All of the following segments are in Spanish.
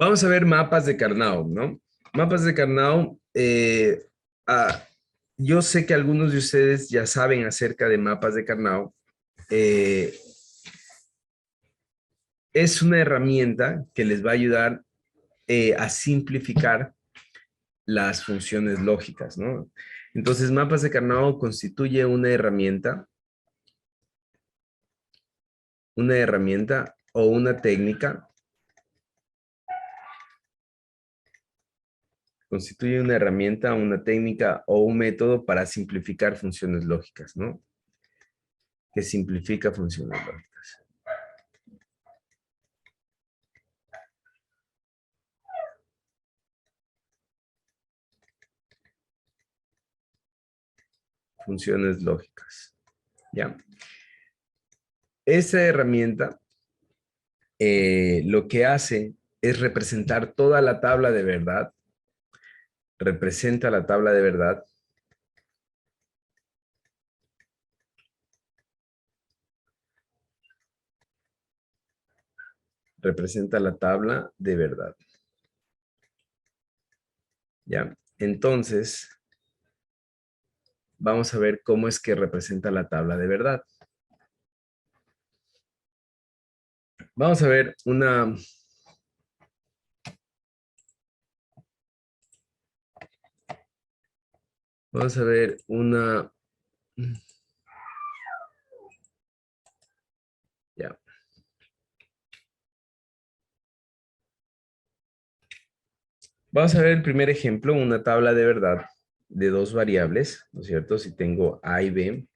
Vamos a ver mapas de Karnaugh, ¿no? Mapas de Karnaugh, ah, yo sé que algunos de ustedes ya saben acerca de mapas de Karnaugh. Eh, es una herramienta que les va a ayudar a simplificar las funciones lógicas, ¿no? Entonces, mapas de Karnaugh constituye una herramienta o una técnica, constituye una herramienta, una técnica o un método para simplificar funciones lógicas, ¿no? Que simplifica funciones lógicas. Funciones lógicas, ¿ya? Esa herramienta lo que hace es representar toda la tabla de verdad, representa la tabla de verdad, representa la tabla de verdad, ¿ya? Entonces, vamos a ver cómo es que representa la tabla de verdad. Vamos a ver vamos a ver ya. Vamos a ver el primer ejemplo, una tabla de verdad de dos variables, ¿no es cierto? Si tengo A y B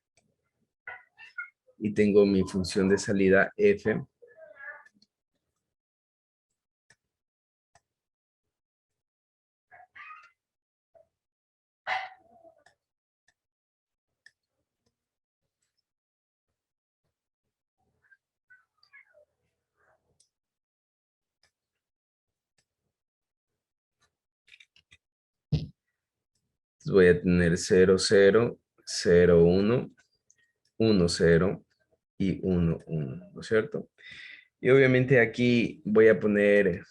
y tengo mi función de salida F, voy a tener 0, 0, 0, 1, 1, 0 y 1, 1, ¿no es cierto? Y obviamente aquí voy a poner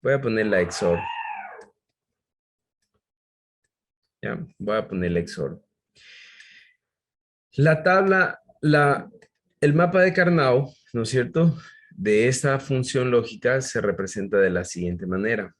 la XOR, ¿ya? Voy a poner la XOR. El mapa de Karnaugh, ¿no es cierto? De esta función lógica se representa de la siguiente manera.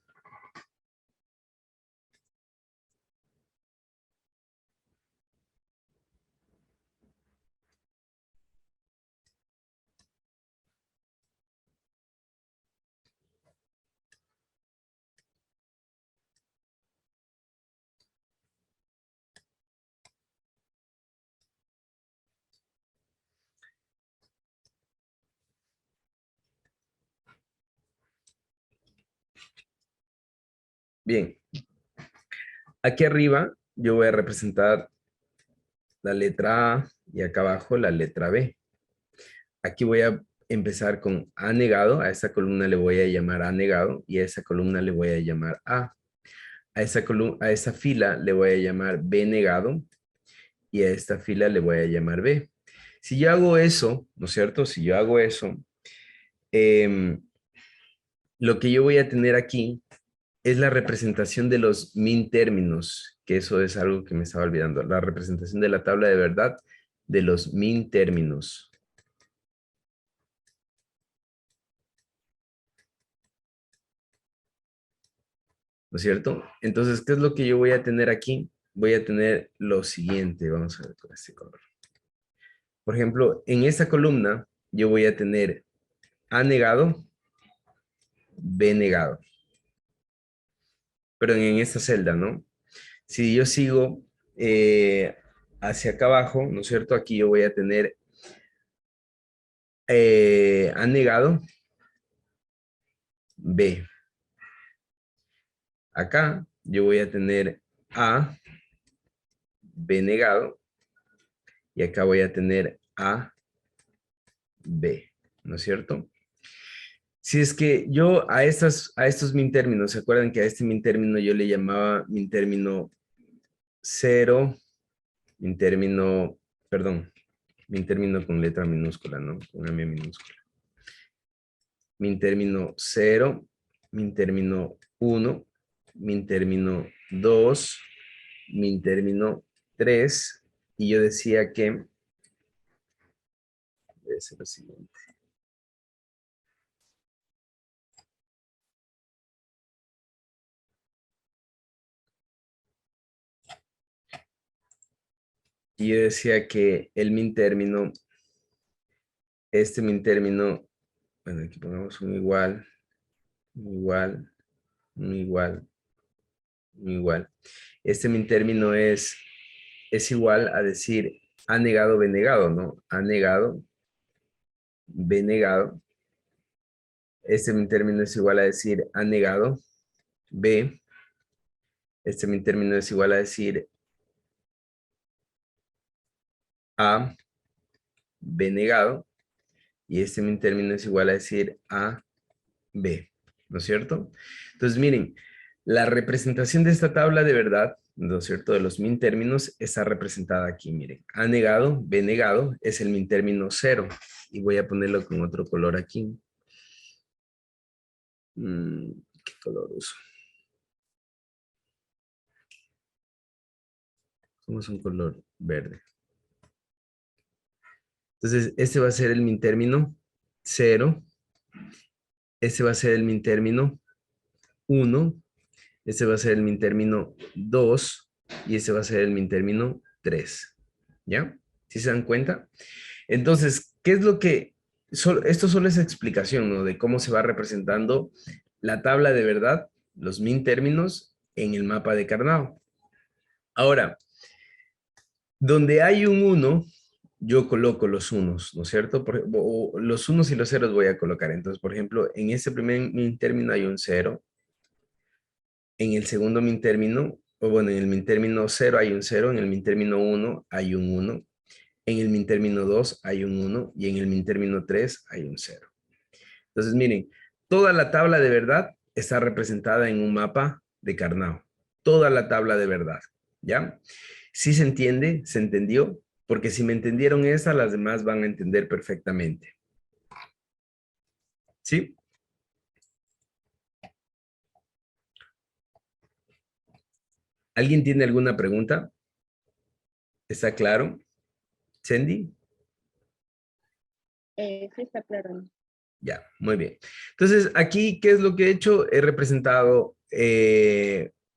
Bien, aquí arriba yo voy a representar la letra A y acá abajo la letra B. Aquí voy a empezar con A negado, a esta columna le voy a llamar A negado y a esa columna le voy a llamar A. A esa fila le voy a llamar B negado y a esta fila le voy a llamar B. Si yo hago eso, ¿no es cierto? Si yo hago eso, em, lo que yo voy a tener aquí es la representación de los min términos, que eso es algo que me estaba olvidando, la representación de la tabla de verdad de los min términos. ¿No es cierto? Entonces, ¿qué es lo que yo voy a tener aquí? Voy a tener lo siguiente, vamos a ver con este color. Por ejemplo, en esta columna yo voy a tener A negado, B negado. Pero en esta celda, ¿no? Si yo sigo hacia acá abajo, ¿no es cierto? Aquí yo voy a tener A negado, B. Acá yo voy a tener A, B negado, y acá voy a tener A, B, ¿no es cierto? Si es que yo a estos min términos, ¿se acuerdan que a este min término yo le llamaba min término 0, min término, perdón, min término con letra minúscula, ¿no? Con M minúscula. min término 0, min término 1, min término 2, min término 3, y yo decía que debe ser lo siguiente. Y yo decía que el min término, este min término, bueno, aquí pongamos un igual, un igual, un igual, un igual. Este min término es igual a decir A negado, B negado, ¿no? A negado, B negado. Este min término es igual a decir A negado, B. Este min término es igual a decir A, B negado. Y este min término es igual a decir A, B. ¿No es cierto? Entonces, miren, la representación de esta tabla de verdad, ¿no es cierto? De los min términos está representada aquí, miren. A negado, B negado, es el min término 0. Y voy a ponerlo con otro color aquí. ¿Qué color uso? ¿Cómo es un color verde? Entonces, este va a ser el min término 0. Este va a ser el min término 1. Este va a ser el min término 2. Y este va a ser el min término 3. ¿Ya? ¿Sí se dan cuenta? Entonces, ¿qué es lo que... esto solo es explicación, ¿no? De cómo se va representando la tabla de verdad, los min términos en el mapa de Carnot. Ahora, donde hay un 1, yo coloco los unos, ¿no es cierto? Los unos y los ceros voy a colocar. Entonces, por ejemplo, en este primer min término hay un 0. En el segundo min término, o bueno, en el min término 0 hay un 0. En el min término 1 hay un 1. En el min término 2 hay un 1. Y en el min término 3 hay un 0. Entonces, miren, toda la tabla de verdad está representada en un mapa de Carnot. Toda la tabla de verdad, ¿ya? ¿Sí se entiende? ¿Se entendió? Porque si me entendieron esa, las demás van a entender perfectamente. ¿Sí? ¿Alguien tiene alguna pregunta? ¿Está claro? ¿Sandy? Sí, está claro. Ya, muy bien. Entonces, aquí, ¿qué es lo que he hecho? He representado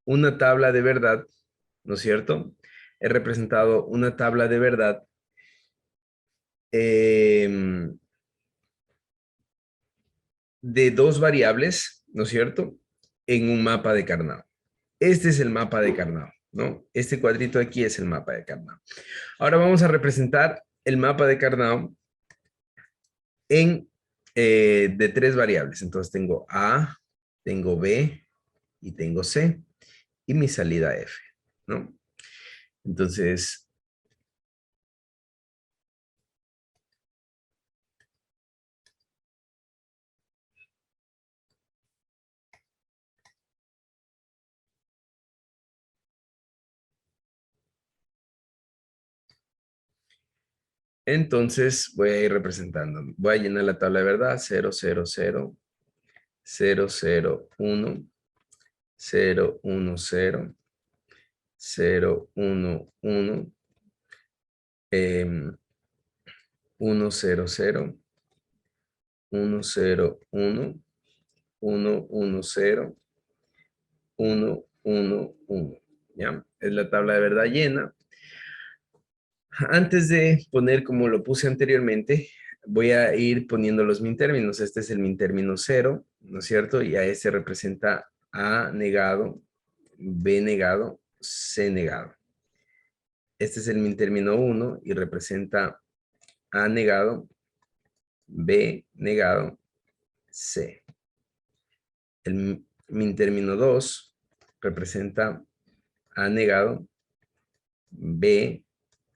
una tabla de verdad, ¿no es cierto? He representado una tabla de verdad de dos variables, ¿no es cierto? En un mapa de Carnot. Este es el mapa de Carnot, ¿no? Este cuadrito aquí es el mapa de Carnot. Ahora vamos a representar el mapa de Carnot en de tres variables. Entonces tengo A, tengo B y tengo C y mi salida F, ¿no? Entonces, voy a ir representando. Voy a llenar la tabla de verdad. 0, 0, 0, 0, 0, 1, 0, 1, 0, 0, 1, 1, 1, 0, 0, 1, 0, 1, 1, 1, 0, 1, 1, 1. ¿Ya? Es la tabla de verdad llena. Antes de poner como lo puse anteriormente, voy a ir poniendo los min términos. Este es el min término 0, ¿no es cierto? Y a este representa A negado, B negado, C negado. Este es el min término 1 y representa A negado, B negado, C. El min término 2 representa A negado, B,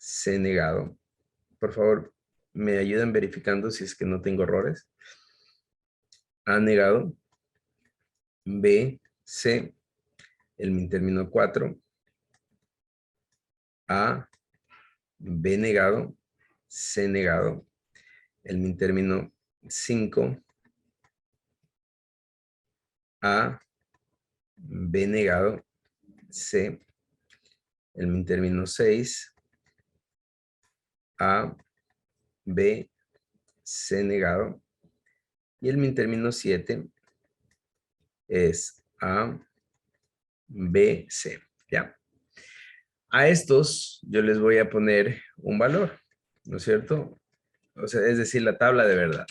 C negado. Por favor, me ayudan verificando si es que no tengo errores. A negado, B, C, el min término 4, A, B negado, C negado, el min término 5, A, B negado, C. El min término 6, A, B, C negado. Y el min término 7 es A, B, C. ¿Ya? A estos yo les voy a poner un valor, ¿no es cierto? O sea, es decir, la tabla de verdad.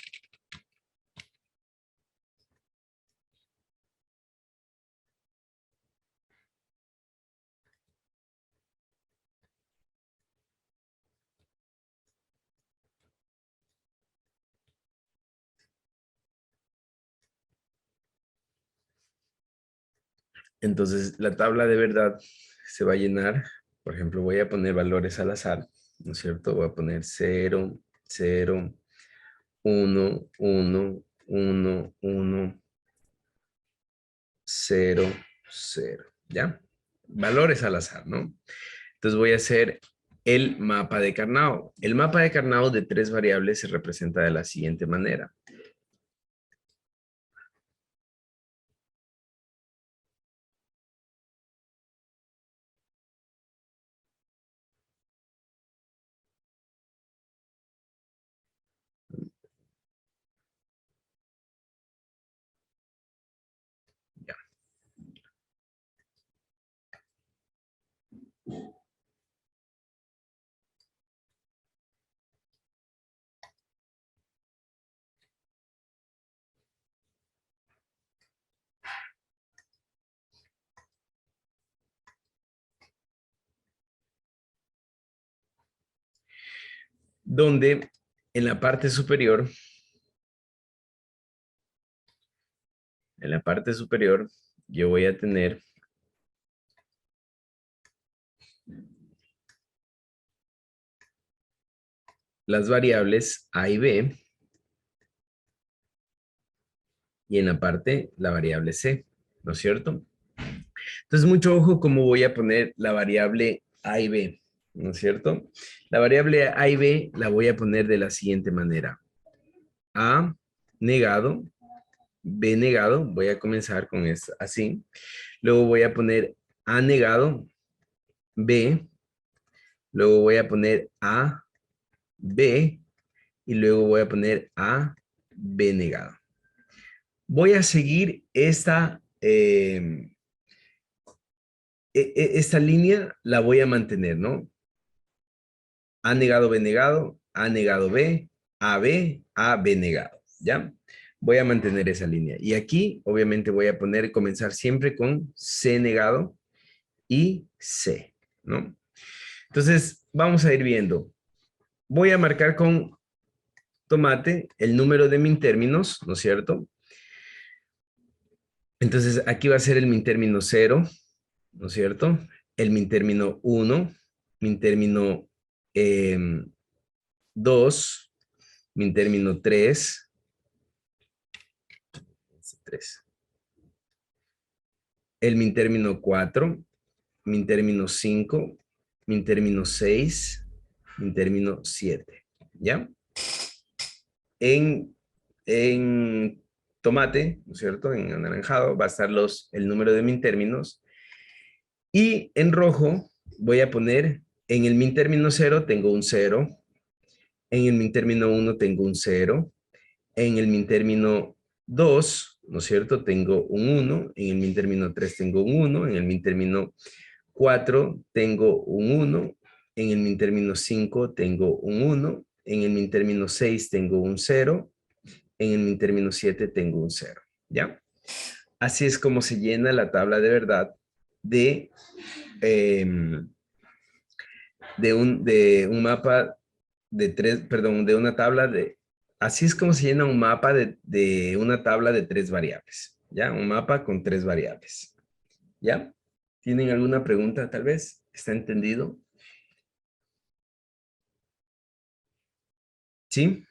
Entonces, la tabla de verdad se va a llenar. Por ejemplo, voy a poner valores al azar, ¿no es cierto? Voy a poner 0, 0, 1, 1, 1, 1, 0, 0. ¿Ya? Valores al azar, ¿no? Entonces voy a hacer el mapa de Carnot. El mapa de Carnot de tres variables se representa de la siguiente manera. ¿Ya? Donde en la parte superior, yo voy a tener las variables A y B, y en la parte la variable C, ¿no es cierto? Entonces, mucho ojo cómo voy a poner la variable A y B, ¿no es cierto? La variable A y B la voy a poner de la siguiente manera. A negado, B negado, voy a comenzar con esto así. Luego voy a poner A negado, B, luego voy a poner A, B, y luego voy a poner A, B negado. Voy a seguir esta línea, la voy a mantener, ¿no? A negado, B negado, A negado, B, A, B negado, ¿ya? Voy a mantener esa línea. Y aquí, obviamente, voy a comenzar siempre con C negado y C, ¿no? Entonces, vamos a ir viendo. Voy a marcar con tomate el número de min términos, ¿no es cierto? Entonces, aquí va a ser el min término 0, ¿no es cierto? El min término 1, min término 2, min término 3, 3, el min término 4, min término 5, min término 6, min término 7, ¿ya? En tomate, ¿no es cierto? En anaranjado va a estar el número de min términos. Y en rojo voy a poner, en el min término 0 tengo un 0, en el min término 1 tengo un 0, en el min término 2, ¿no es cierto? Tengo un 1, en el min término 3 tengo un 1, en el min término 4 tengo un 1, en el min término 5 tengo un 1, en el min término 6 tengo un 0, en el min término 7 tengo un 0, ¿ya? Así es como se llena la tabla de verdad de, eh, de un mapa de tres, perdón, de una tabla de, así es como se llena un mapa de una tabla de tres variables, ¿ya? Un mapa con tres variables, ¿ya? ¿Tienen alguna pregunta tal vez? ¿Está entendido? ¿Sí?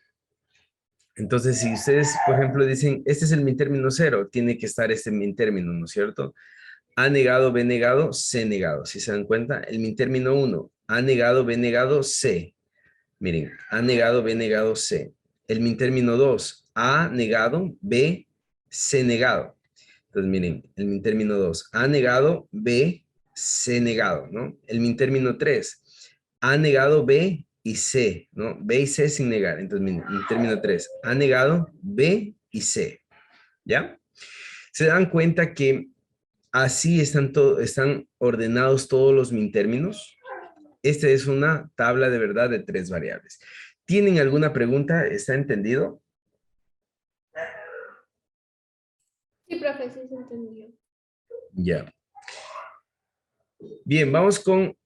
Entonces, si ustedes, por ejemplo, dicen, este es el min término 0, tiene que estar este min término, ¿no es cierto? A negado, B negado, C negado. Si se dan cuenta, el min término 1, A negado, B negado, C. Miren, A negado, B negado, C. El min término 2, A negado, B, C negado. Entonces, miren, el min término 2, A negado, B, C negado, ¿no? El min término 3, A negado, B y C, ¿no? B y C sin negar. Entonces, min término 3, A negado, B y C, ¿ya? Se dan cuenta que así están ordenados todos los min términos. Esta es una tabla de verdad de 3 variables. ¿Tienen alguna pregunta? ¿Está entendido? Sí, profe, sí se entendió. Ya. Bien, vamos con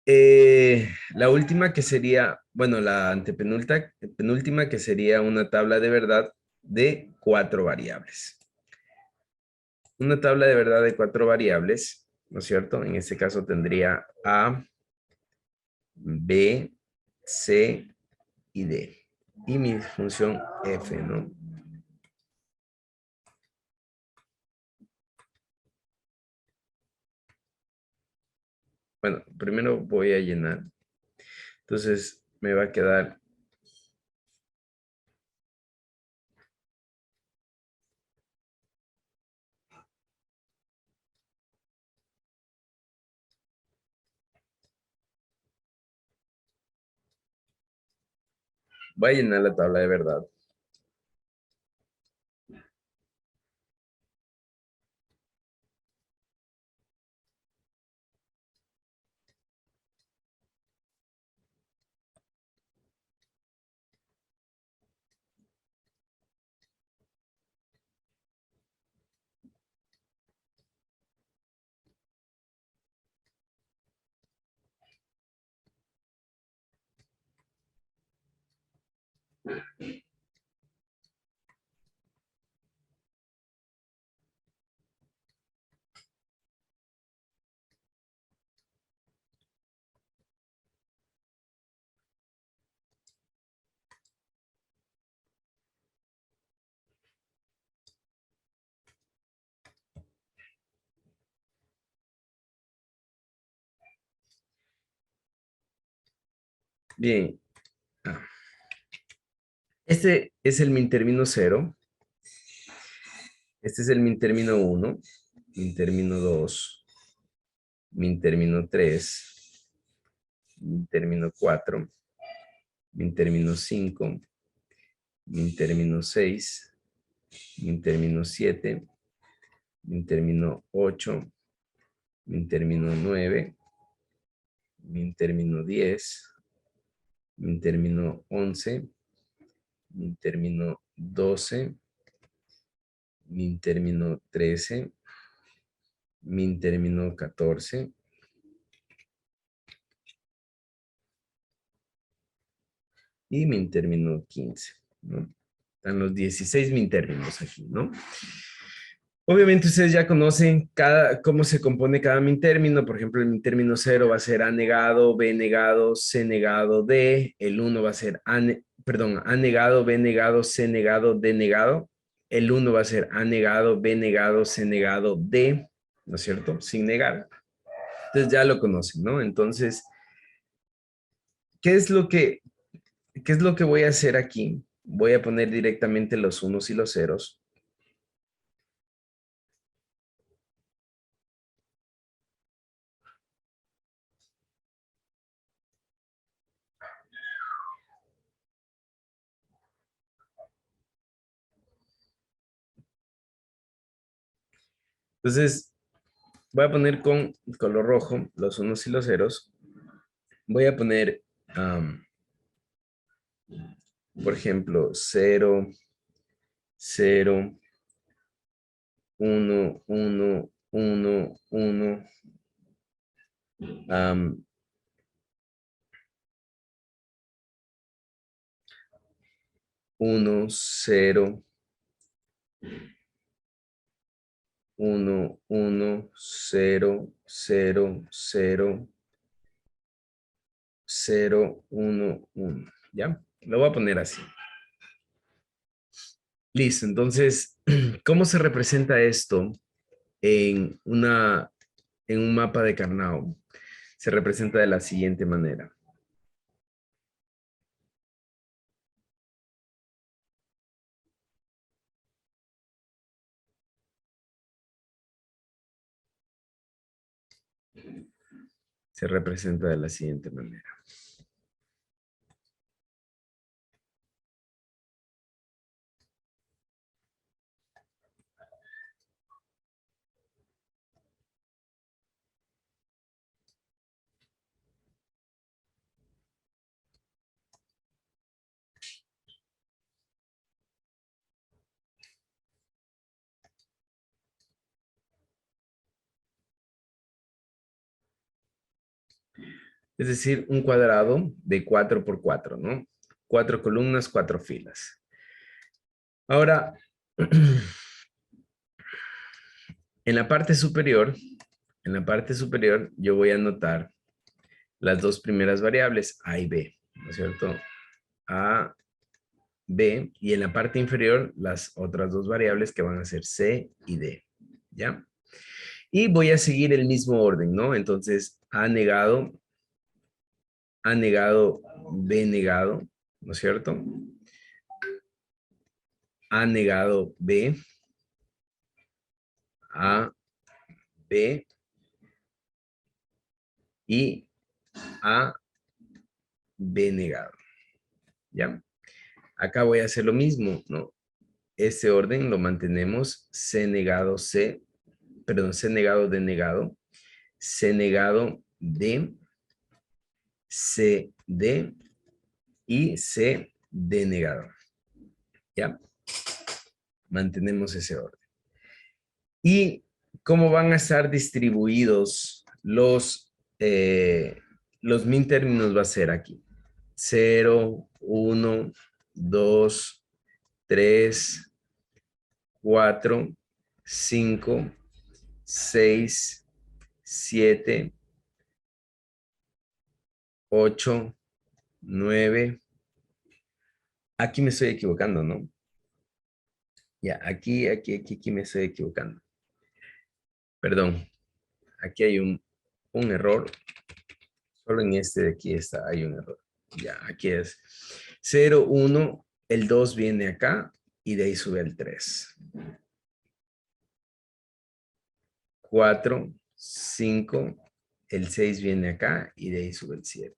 la última que sería, bueno, la penúltima que sería una tabla de verdad de 4 variables. Una tabla de verdad de 4 variables, ¿no es cierto? En este caso tendría A, B, C y D. Y mi función F, ¿no? Bueno, primero voy a llenar. Entonces me va a quedar, voy a llenar la tabla de verdad. Bien. Ah, este es el min término 0. Este es el min término 1, min término 2, min término 3, min término 4, min término 5, min término 6, min término 7, min término 8, min término 9, min término 10, min término 11, min término 12, min término 13, min término 14 y min término 15, ¿no? Están los 16 min términos aquí, ¿no? Obviamente ustedes ya conocen cómo se compone cada min término. Por ejemplo, el min término 0 va a ser A negado, B negado, C negado, D. El 1 va a ser perdón, A negado, B negado, C negado, D negado. El 1 va a ser A negado, B negado, C negado, D, ¿no es cierto? Sin negar. Entonces ya lo conocen, ¿no? Entonces, ¿qué es lo que, qué es lo que voy a hacer aquí? Voy a poner directamente los unos y los ceros. Entonces, voy a poner con color rojo los unos y los ceros. Voy a poner, por ejemplo, 0, 0, 1, 1, 1, 1, 1, 0, 1, 1, 0, 0, 0, 0, 1, 1. ¿Ya? Lo voy a poner así. Listo. Entonces, ¿cómo se representa esto en en un mapa de Carnot? Se representa de la siguiente manera. se representa de la siguiente manera. Es decir, un cuadrado de 4 por 4, ¿no? 4 columnas, 4 filas. Ahora, en la parte superior, yo voy a anotar las dos primeras variables, A y B, ¿no es cierto? A, B, y en la parte inferior, las otras dos variables que van a ser C y D, ¿ya? Y voy a seguir el mismo orden, ¿no? Entonces, A negado, B negado, ¿no es cierto? A negado, B, A, B, y A, B negado, ¿ya? Acá voy a hacer lo mismo, ¿no? Este orden lo mantenemos C negado, C negado, D negado, C negado, D, C, D y C, D negado, ¿ya? Mantenemos ese orden. ¿Y cómo van a estar distribuidos los min términos? Va a ser aquí. 0, 1, 2, 3, 4, 5, 6, 7, 8, 9. Aquí me estoy equivocando, ¿no? Ya, aquí me estoy equivocando. Perdón, aquí hay un error. Solo en este de aquí hay un error. Ya, aquí es 0, 1, el 2 viene acá y de ahí sube el 3. 4, 5, el 6 viene acá y de ahí sube el 7.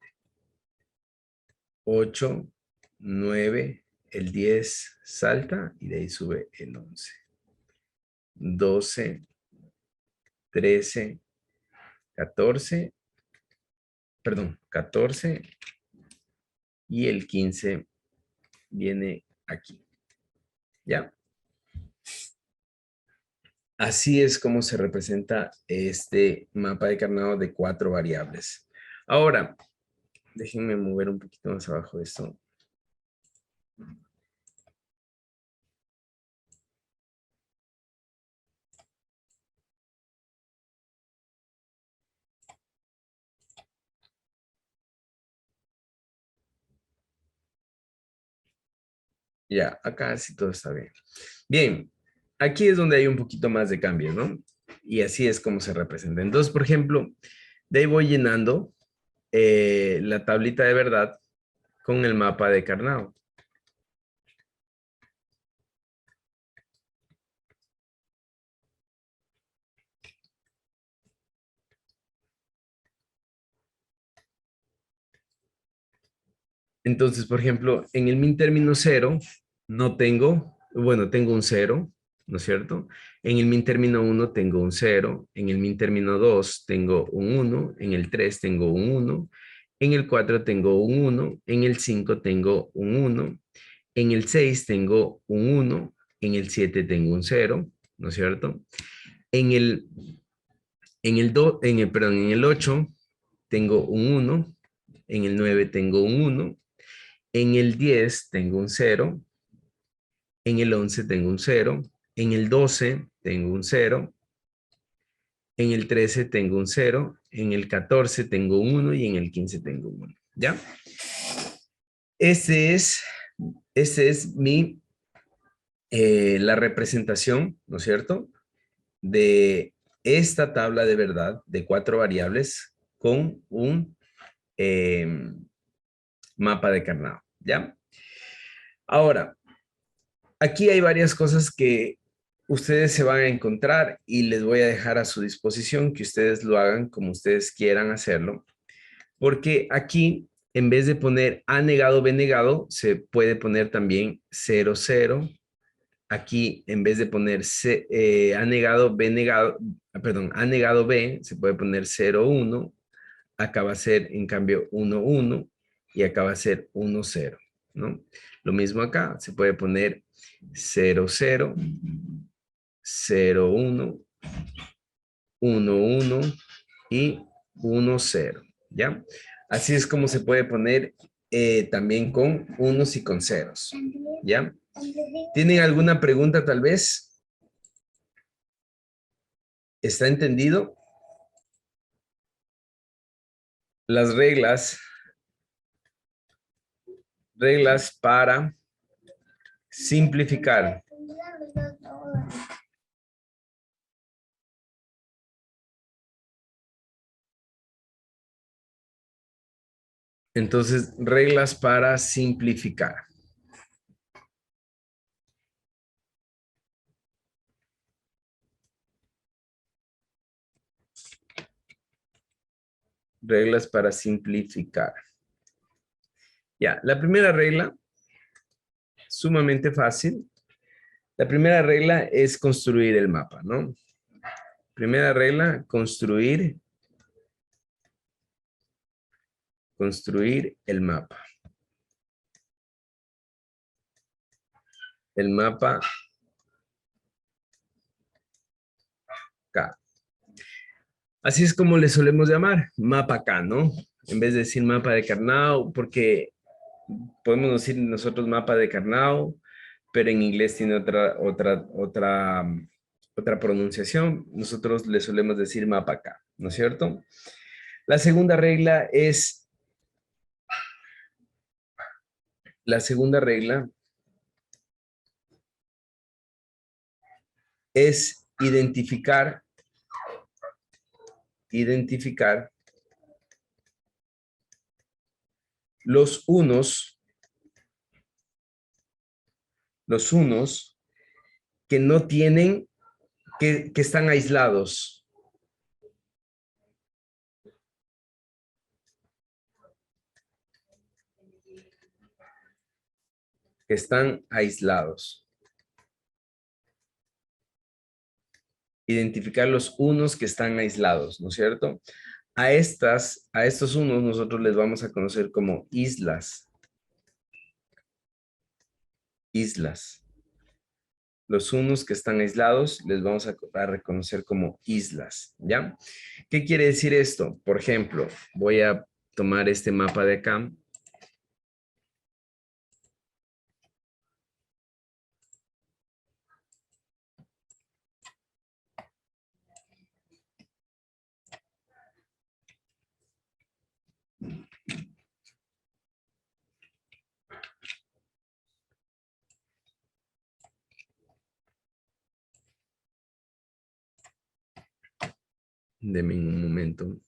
8, 9, el 10 salta y de ahí sube el 11. 12, 13, 14, perdón, 14 y el 15 viene aquí. ¿Ya? Así es como se representa este mapa de Karnaugh de 4 variables. Ahora, déjenme mover un poquito más abajo esto. Ya, acá sí todo está bien. Bien, aquí es donde hay un poquito más de cambio, ¿no? Y así es como se representa. Entonces, por ejemplo, de ahí voy llenando la tablita de verdad con el mapa de Karnaugh. Entonces, por ejemplo, en el min término 0 no tengo, bueno, tengo un 0, ¿no es cierto? En el min término 1 tengo un 0, en el min término 2 tengo un 1, en el 3 tengo un 1, en el 4 tengo un 1, en el 5 tengo un 1, en el 6 tengo un 1, en el 7 tengo un 0, ¿no es cierto? En el, perdón, en el 8 tengo un 1, en el 9 tengo un 1, en el 10 tengo un 0, en el 11 tengo un 0, en el 12 tengo un 0, en el 13 tengo un 0, en el 14 tengo un 1 y en el 15 tengo un 1. ¿Ya? Ese es la representación, ¿no es cierto?, de esta tabla de verdad de 4 variables con un mapa de Karnaugh. ¿Ya? Ahora, aquí hay varias cosas que ustedes se van a encontrar y les voy a dejar a su disposición que ustedes lo hagan como ustedes quieran hacerlo, porque aquí en vez de poner A negado, B negado, se puede poner también 0, 0. Aquí en vez de poner A negado, B negado, perdón, A negado, B, se puede poner 0, 1. Acá va a ser en cambio 1, 1 y acá va a ser 1, 0, ¿no? Lo mismo acá, se puede poner 0, 0, 0, 1, 1, 1 y 1, 0, ¿ya? Así es como se puede poner también con unos y con ceros, ¿ya? ¿Tienen alguna pregunta tal vez? ¿Está entendido? Las reglas para simplificar. Entonces, reglas para simplificar. Reglas para simplificar. Ya, la primera regla, sumamente fácil. La primera regla es construir el mapa, ¿no? Primera regla, construir el mapa. El mapa K. Así es como le solemos llamar, mapa K, ¿no? En vez de decir mapa de Carnot, porque podemos decir nosotros mapa de Carnot, pero en inglés tiene otra pronunciación. Nosotros le solemos decir mapa K, ¿no es cierto? La segunda regla es identificar los unos que no tienen, que están aislados. Que están aislados. Identificar los unos que están aislados, ¿no es cierto? A estos unos nosotros les vamos a conocer como islas. Islas. Los unos que están aislados les vamos a reconocer como islas, ¿ya? ¿Qué quiere decir esto? Por ejemplo, voy a tomar este mapa de acá. Deme un momento.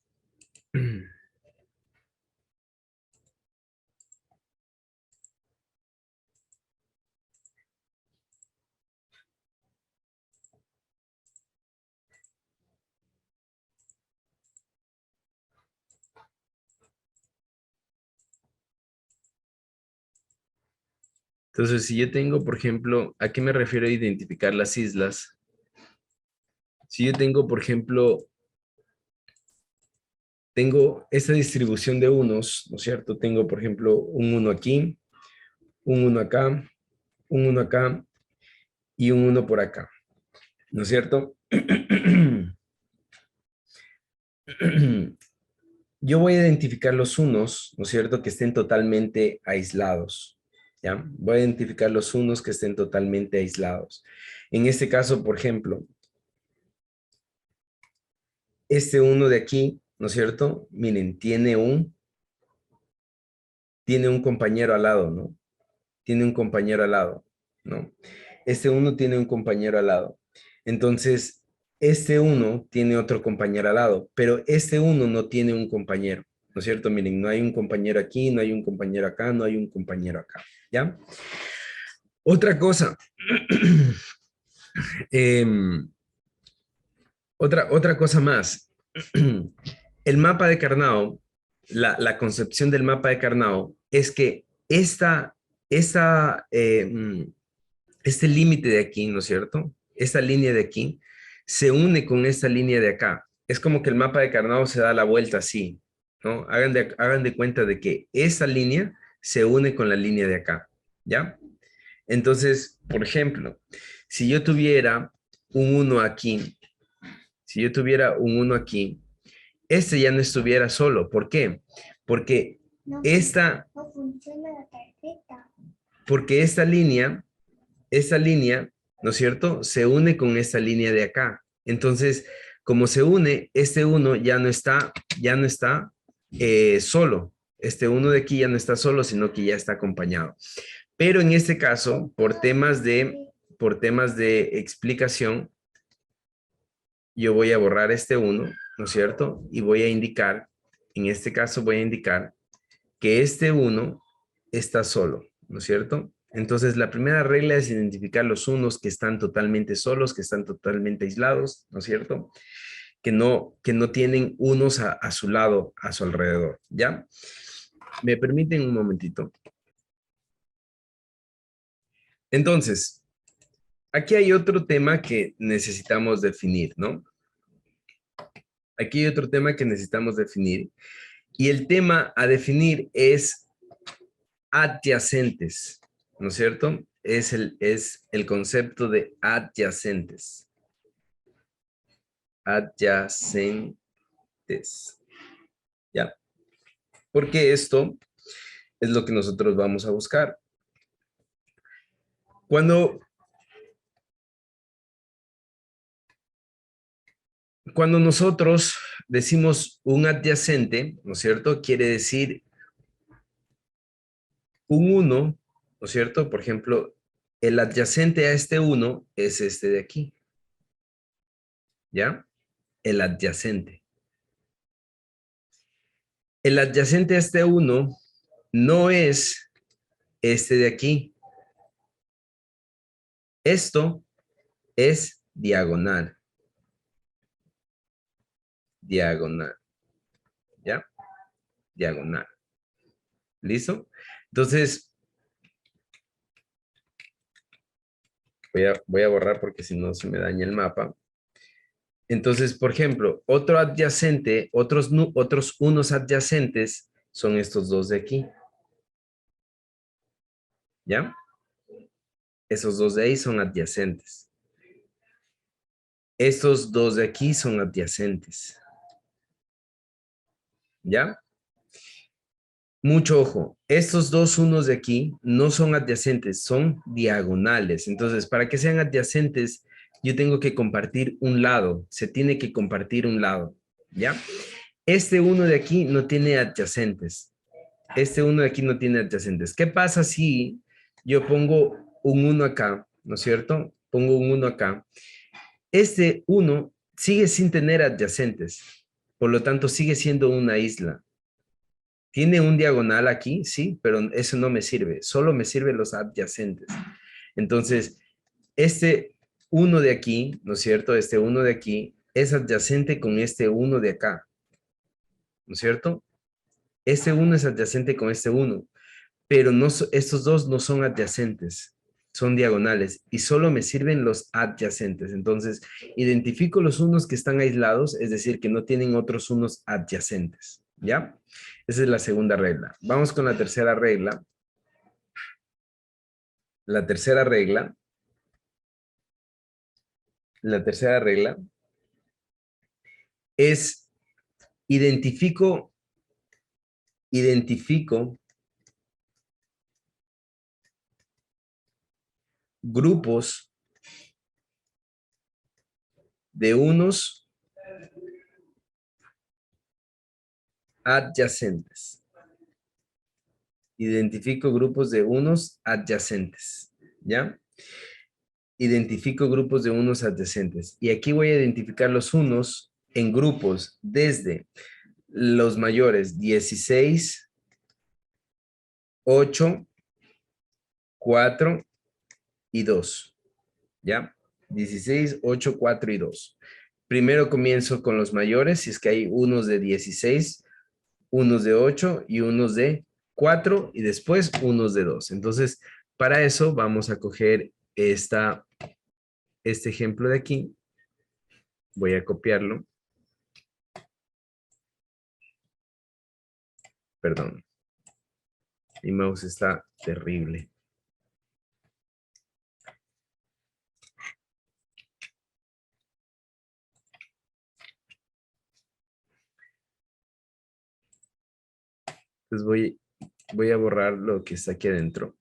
Entonces, si yo tengo, por ejemplo, ¿a qué me refiero a identificar las islas? Si yo tengo, por ejemplo, tengo esta distribución de unos, ¿no es cierto? Tengo, por ejemplo, un 1 aquí, un 1 acá, un 1 acá y un 1 por acá, ¿no es cierto? Yo voy a identificar los unos, ¿no es cierto? Que estén totalmente aislados, ¿ya? Voy a identificar los unos que estén totalmente aislados. En este caso, por ejemplo, este uno de aquí, ¿no es cierto? Miren, tiene un compañero al lado, ¿no? Tiene un compañero al lado, ¿no? Este uno tiene un compañero al lado. Entonces, este uno tiene otro compañero al lado, pero este uno no tiene un compañero, ¿no es cierto? Miren, no hay un compañero aquí, no hay un compañero acá, no hay un compañero acá, ¿ya? Otra cosa, Em, otra cosa más. El mapa de Carnot, la concepción del mapa de Carnot es que esta, este límite de aquí, ¿no es cierto? Esta línea de aquí se une con esta línea de acá. Es como que el mapa de Carnot se da la vuelta así, ¿no? Hagan de cuenta de que esa línea se une con la línea de acá, ¿ya? Entonces, por ejemplo, si yo tuviera un uno aquí, si yo tuviera un uno aquí, este ya no estuviera solo. ¿Por qué? Porque esta, No funciona la tarjeta. porque esta línea, ¿no es cierto? Se une con esta línea de acá. Entonces, como se une, este uno ya no está solo. Este uno de aquí ya no está solo, sino que ya está acompañado. Pero en este caso, por temas de explicación, yo voy a borrar este uno, ¿no es cierto? Y voy a indicar, en este caso voy a indicar que este uno está solo, ¿no es cierto? Entonces, la primera regla es identificar los unos que están totalmente solos, que están totalmente aislados, ¿no es cierto? Que no tienen unos a su lado, a su alrededor, ¿ya? ¿Me permiten un momentito? Entonces, aquí hay otro tema que necesitamos definir, ¿no? Aquí hay otro tema que necesitamos definir. Y el tema a definir es adyacentes, ¿no es cierto? Es el concepto de adyacentes. Adyacentes. ¿Ya? Porque esto es lo que nosotros vamos a buscar. Cuando nosotros decimos un adyacente, ¿no es cierto? Quiere decir un 1, ¿no es cierto? Por ejemplo, el adyacente a este 1 es este de aquí, ¿ya? El adyacente. El adyacente a este 1 no es este de aquí. Esto es diagonal. Diagonal, ¿ya? Diagonal. ¿Listo? Entonces, voy a borrar porque si no se me daña el mapa. Entonces, por ejemplo, otro adyacente, otros unos adyacentes son estos dos de aquí. ¿Ya? Esos dos de ahí son adyacentes. Estos dos de aquí son adyacentes. ¿Ya? Mucho ojo, estos dos unos de aquí no son adyacentes, son diagonales. Entonces, para que sean adyacentes, yo tengo que compartir un lado. Se tiene que compartir un lado. ¿Ya? Este uno de aquí no tiene adyacentes. Este uno de aquí no tiene adyacentes. ¿Qué pasa si yo pongo un 1 acá, ¿no es cierto? Pongo un 1 acá. Este 1 sigue sin tener adyacentes, por lo tanto sigue siendo una isla. Tiene un diagonal aquí, sí, pero eso no me sirve, solo me sirven los adyacentes. Entonces, este 1 de aquí, ¿no es cierto? Este 1 de aquí es adyacente con este 1 de acá, ¿no es cierto? Este 1 es adyacente con este 1, pero no, estos dos no son adyacentes, son diagonales y solo me sirven los adyacentes. Entonces, identifico los unos que están aislados, es decir, que no tienen otros unos adyacentes, ¿ya? Esa es la segunda regla. Vamos con la tercera regla. La tercera regla es identifico grupos de unos adyacentes. Identifico grupos de unos adyacentes, ¿ya? Identifico grupos de unos adyacentes. Y aquí voy a identificar los unos en grupos desde los mayores 16, 8, 4 y 2, ¿ya? 16, 8, 4 y 2. Primero comienzo con los mayores, si es que hay unos de 16, unos de 8 y unos de 4 y después unos de 2. Entonces, para eso vamos a coger este ejemplo de aquí. Voy a copiarlo. Perdón. Mi mouse está terrible. Entonces voy a borrar lo que está aquí adentro.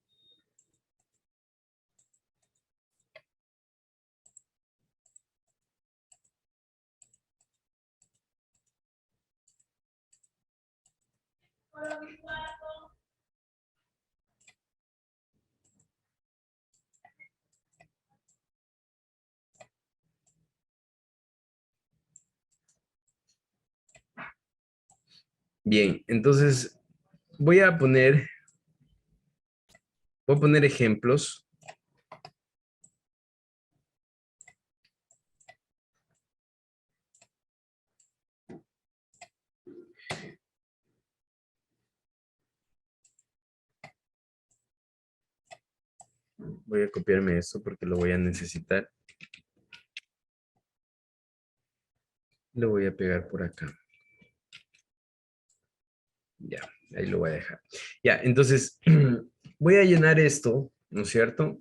Bien, entonces voy a poner ejemplos. Voy a copiarme esto porque lo voy a necesitar. Lo voy a pegar por acá. Ya, ahí lo voy a dejar. Ya, entonces voy a llenar esto, ¿no es cierto?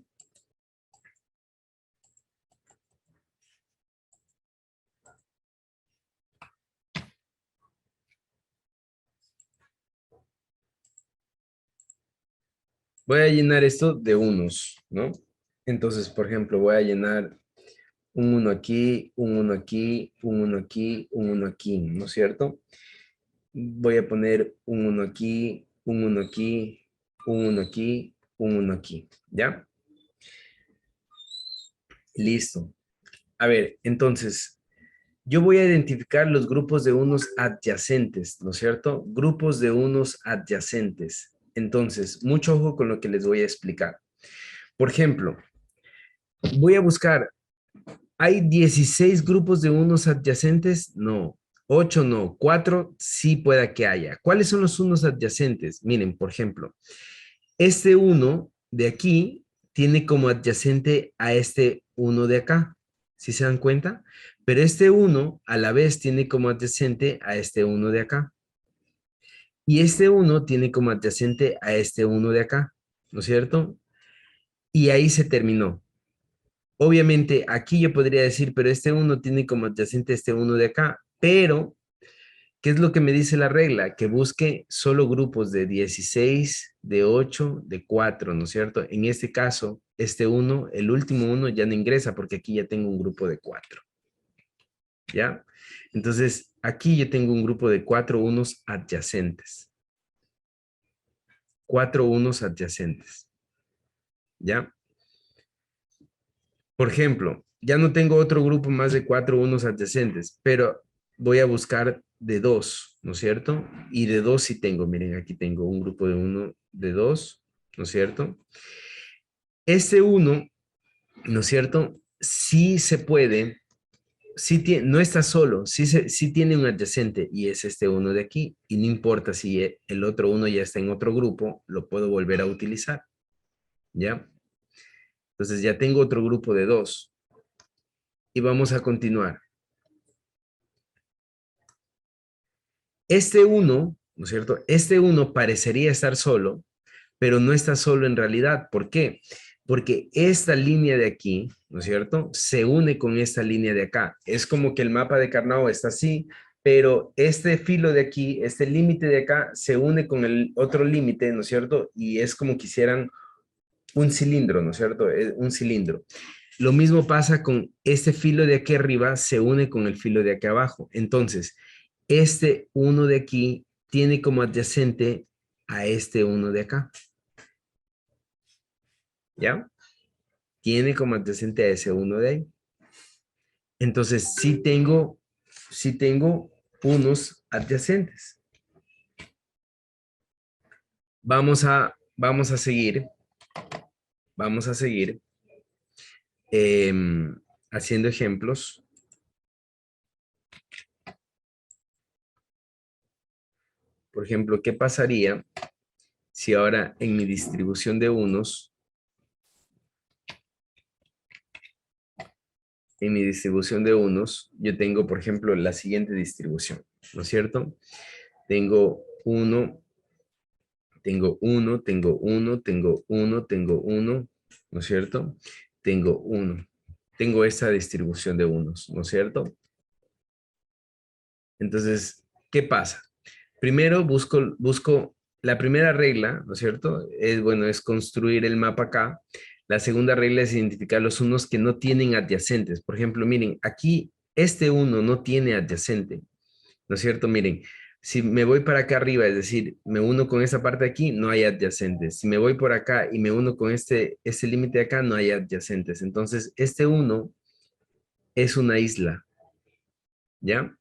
Voy a llenar esto de unos, ¿no? Entonces, por ejemplo, voy a llenar un uno aquí, un uno aquí, un uno aquí, un uno aquí, ¿no es cierto? Voy a poner un uno aquí, un uno aquí, un uno aquí, un uno aquí, ¿ya? Listo. A ver, entonces, yo voy a identificar los grupos de unos adyacentes, ¿no es cierto? Grupos de unos adyacentes. Entonces, mucho ojo con lo que les voy a explicar. Por ejemplo, voy a buscar, ¿hay 16 grupos de unos adyacentes? No. 8 no. 4 sí pueda que haya. ¿Cuáles son los unos adyacentes? Miren, por ejemplo, este uno de aquí tiene como adyacente a este uno de acá. ¿Sí se dan cuenta? Pero este uno a la vez tiene como adyacente a este uno de acá. Y este uno tiene como adyacente a este uno de acá. ¿No es cierto? Y ahí se terminó. Obviamente aquí yo podría decir, pero este uno tiene como adyacente este uno de acá. Pero ¿qué es lo que me dice la regla? Que busque solo grupos de 16, de 8, de 4, ¿no es cierto? En este caso, este uno, el último uno ya no ingresa porque aquí ya tengo un grupo de 4, ¿ya? Entonces, aquí yo tengo un grupo de 4 unos adyacentes. 4 unos adyacentes, ¿ya? Por ejemplo, ya no tengo otro grupo más de 4 unos adyacentes, pero voy a buscar de 2, ¿no es cierto? Y de 2 sí tengo, miren, aquí tengo un grupo de 1, de 2, ¿no es cierto? Este uno, ¿no es cierto? Sí se puede, sí no está solo, sí tiene un adyacente y es este uno de aquí. Y no importa si el otro uno ya está en otro grupo, lo puedo volver a utilizar, ¿ya? Entonces ya tengo otro grupo de 2 y vamos a continuar. Este uno, ¿no es cierto? Este uno parecería estar solo, pero no está solo en realidad. ¿Por qué? Porque esta línea de aquí, ¿no es cierto? Se une con esta línea de acá. Es como que el mapa de Carnot está así, pero este filo de aquí, este límite de acá, se une con el otro límite, ¿no es cierto? Y es como que hicieran un cilindro, ¿no es cierto? Es un cilindro. Lo mismo pasa con este filo de aquí arriba, se une con el filo de aquí abajo. Entonces, este uno de aquí tiene como adyacente a este uno de acá. ¿Ya? Tiene como adyacente a ese uno de ahí. Entonces, sí tengo unos adyacentes. Vamos a seguir. Vamos a seguir. haciendo ejemplos. Por ejemplo, ¿qué pasaría si ahora en mi distribución de unos, yo tengo, por ejemplo, la siguiente distribución, ¿no es cierto? Tengo uno, tengo uno, tengo uno, tengo uno, tengo uno, ¿no es cierto? Tengo uno. Tengo esta distribución de unos, ¿no es cierto? Entonces, ¿qué pasa? Primero busco la primera regla, ¿no es cierto? Es construir el mapa acá. La segunda regla es identificar los unos que no tienen adyacentes. Por ejemplo, miren, aquí este uno no tiene adyacente, ¿no es cierto? Miren, si me voy para acá arriba, es decir, me uno con esta parte de aquí, no hay adyacentes. Si me voy por acá y me uno con este límite de acá, no hay adyacentes. Entonces, este uno es una isla, ¿ya?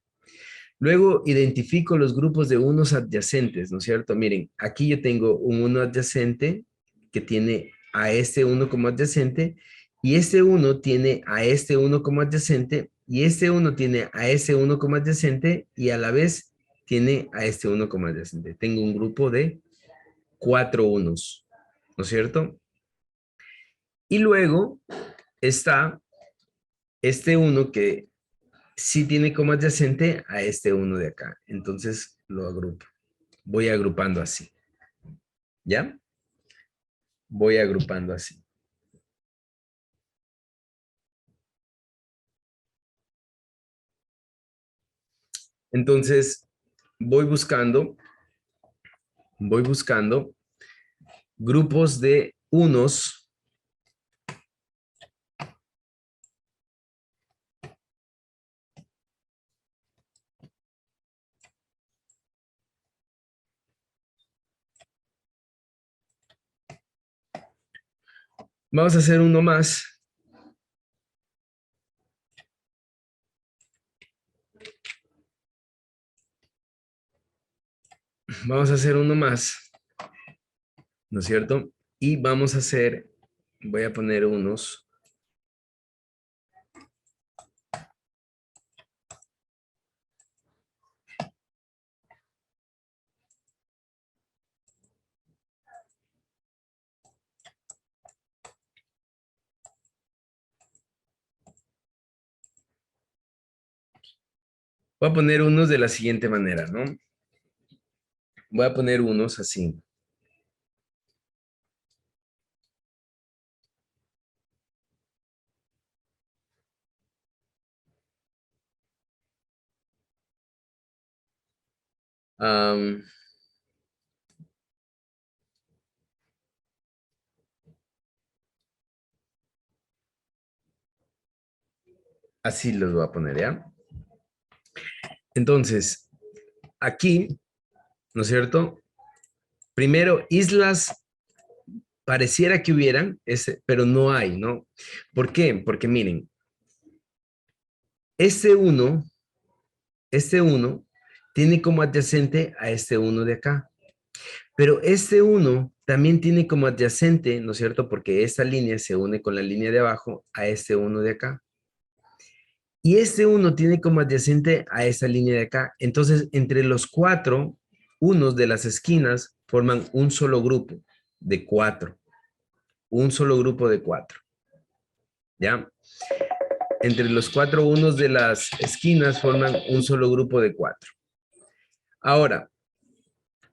Luego identifico los grupos de unos adyacentes, ¿no es cierto? Miren, aquí yo tengo un uno adyacente que tiene a este uno como adyacente y este uno tiene a este uno como adyacente y este uno tiene a ese uno como adyacente y a la vez tiene a este uno como adyacente. Tengo un grupo de 4 unos, ¿no es cierto? Y luego está este uno que sí tiene como adyacente a este uno de acá. Entonces lo agrupo. Voy agrupando así. ¿Ya? Voy agrupando así. Entonces, voy buscando grupos de unos. Vamos a hacer uno más. Vamos a hacer uno más, ¿no es cierto? Y vamos a hacer, voy a poner unos. Voy a poner unos de la siguiente manera, ¿no? Voy a poner unos así. Am, así los voy a poner, ¿ya? Entonces, aquí, ¿no es cierto? Primero, islas pareciera que hubieran, pero no hay, ¿no? ¿Por qué? Porque miren, este uno tiene como adyacente a este uno de acá. Pero este uno también tiene como adyacente, ¿no es cierto? Porque esta línea se une con la línea de abajo a este uno de acá. Y este uno tiene como adyacente a esta línea de acá. Entonces, entre los 4 unos de las esquinas forman un solo grupo de 4. Un solo grupo de 4. ¿Ya? Entre los 4 unos de las esquinas forman un solo grupo de 4. Ahora,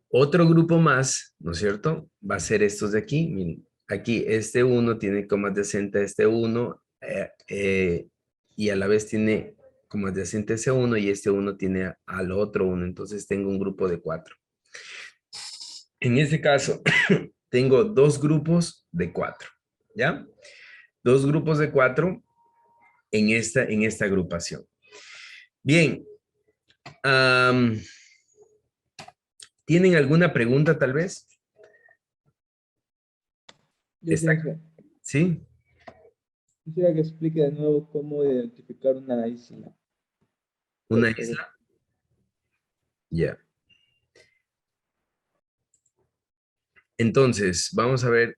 otro grupo más, ¿no es cierto? Va a ser estos de aquí. Miren, aquí este uno tiene como adyacente a este uno y a la vez tiene como adyacente ese uno y este uno tiene al otro uno. Entonces tengo un grupo de 4. En este caso, tengo dos grupos de 4. ¿Ya? Dos grupos de 4 en esta agrupación. Bien. ¿Tienen alguna pregunta tal vez? Yo, profe, ¿Sí? quisiera que explique de nuevo cómo identificar una isla, por ¿Una favor. isla? Ya. Entonces, vamos a ver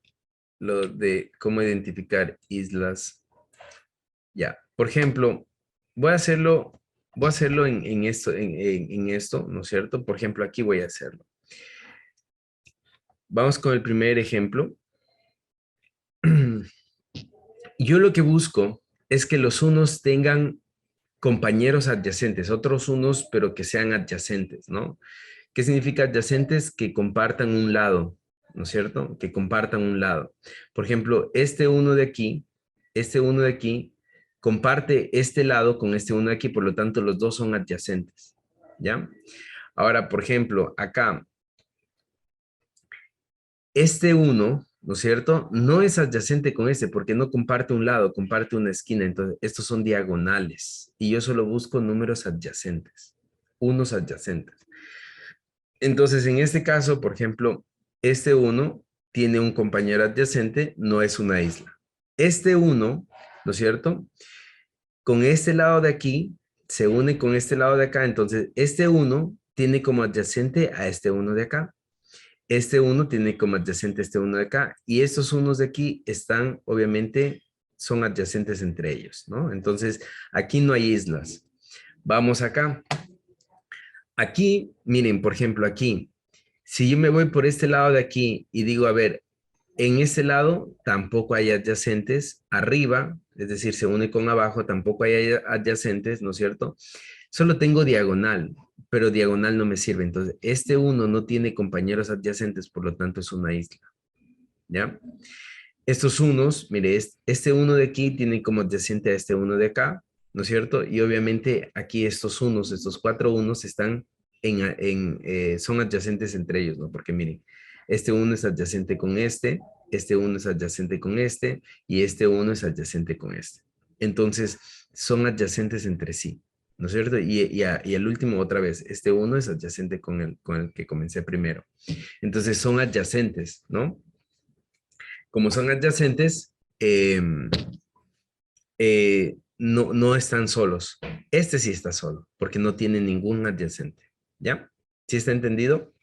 lo de cómo identificar islas Ya, por ejemplo, voy a hacerlo en esto, en esto, ¿no es cierto? Por ejemplo, aquí voy a hacerlo. Vamos con el primer ejemplo. Yo lo que busco es que los unos tengan compañeros adyacentes, otros unos, pero que sean adyacentes, ¿no? ¿Qué significa adyacentes? Que compartan un lado, ¿no es cierto? Que compartan un lado. Por ejemplo, este uno de aquí, comparte este lado con este uno de aquí, por lo tanto, los dos son adyacentes, ¿ya? Ahora, por ejemplo, acá, este uno, ¿no es cierto? No es adyacente con este porque no comparte un lado, comparte una esquina. Entonces, estos son diagonales y yo solo busco números adyacentes, unos adyacentes. Entonces, en este caso, por ejemplo, este uno tiene un compañero adyacente, no es una isla. Este uno, ¿no es cierto? Con este lado de aquí, se une con este lado de acá. Entonces, este uno tiene como adyacente a este uno de acá. Este uno tiene como adyacente este uno de acá. Y estos unos de aquí están, obviamente, son adyacentes entre ellos, ¿no? Entonces, aquí no hay islas. Vamos acá. Aquí, miren, por ejemplo, aquí, si yo me voy por este lado de aquí y digo, a ver, en este lado tampoco hay adyacentes, arriba, es decir, se une con abajo, tampoco hay adyacentes, ¿no es cierto? Solo tengo diagonal, pero diagonal no me sirve. Entonces, este uno no tiene compañeros adyacentes, por lo tanto es una isla, ¿ya? Estos unos, mire, este uno de aquí tiene como adyacente a este uno de acá, ¿no es cierto? Y obviamente aquí estos unos, estos cuatro unos están son adyacentes entre ellos, ¿no? Porque miren, este uno es adyacente con este uno es adyacente con este, y este uno es adyacente con este. Entonces, son adyacentes entre sí, ¿no es cierto? Y al último, otra vez, este uno es adyacente con el que comencé primero. Entonces, son adyacentes, ¿no? Como son adyacentes, no están solos. Este sí está solo, porque no tiene ningún adyacente. ¿Ya? ¿Sí está entendido?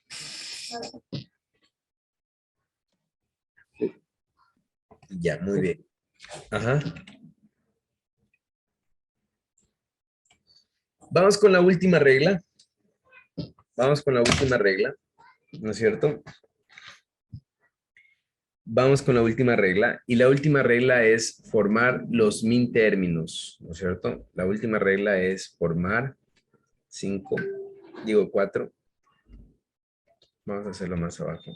Ya, muy bien. Ajá. Vamos con la última regla. Vamos con la última regla, ¿no es cierto? Vamos con la última regla. Y la última regla es formar los min términos, ¿no es cierto? La última regla es formar 4. Vamos a hacerlo más abajo.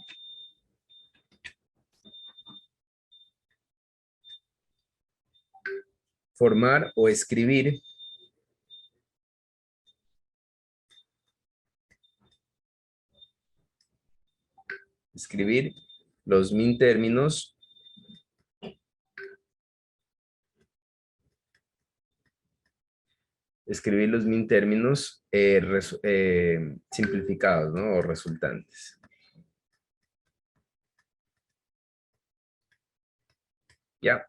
Formar o escribir los min términos simplificados, ¿no? O resultantes. ¿Ya?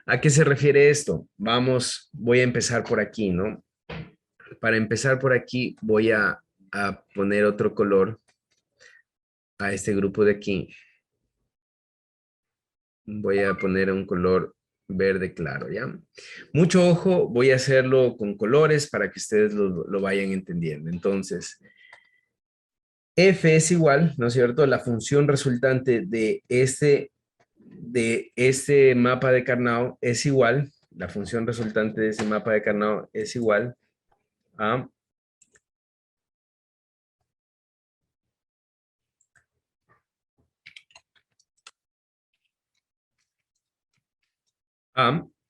¿A qué se refiere esto? Voy a empezar por aquí, ¿no? Para empezar por aquí voy a poner otro color a este grupo de aquí. Voy a poner un color verde claro, ¿ya? Mucho ojo, voy a hacerlo con colores para que ustedes lo vayan entendiendo. Entonces, F es igual, ¿no es cierto? La función resultante de este mapa de Carnot es igual, la función resultante de ese mapa de Carnot es igual a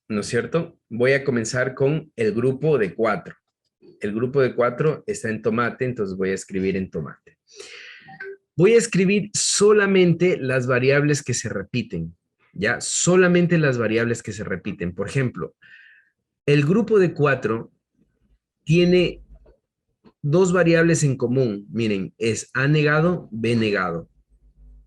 ¿no es cierto? Voy a comenzar con el grupo de 4. El grupo de 4 está en tomate, entonces voy a escribir en tomate. Voy a escribir solamente las variables que se repiten, ¿ya? Solamente las variables que se repiten. Por ejemplo, el grupo de 4 tiene dos variables en común. Miren, es A negado, B negado,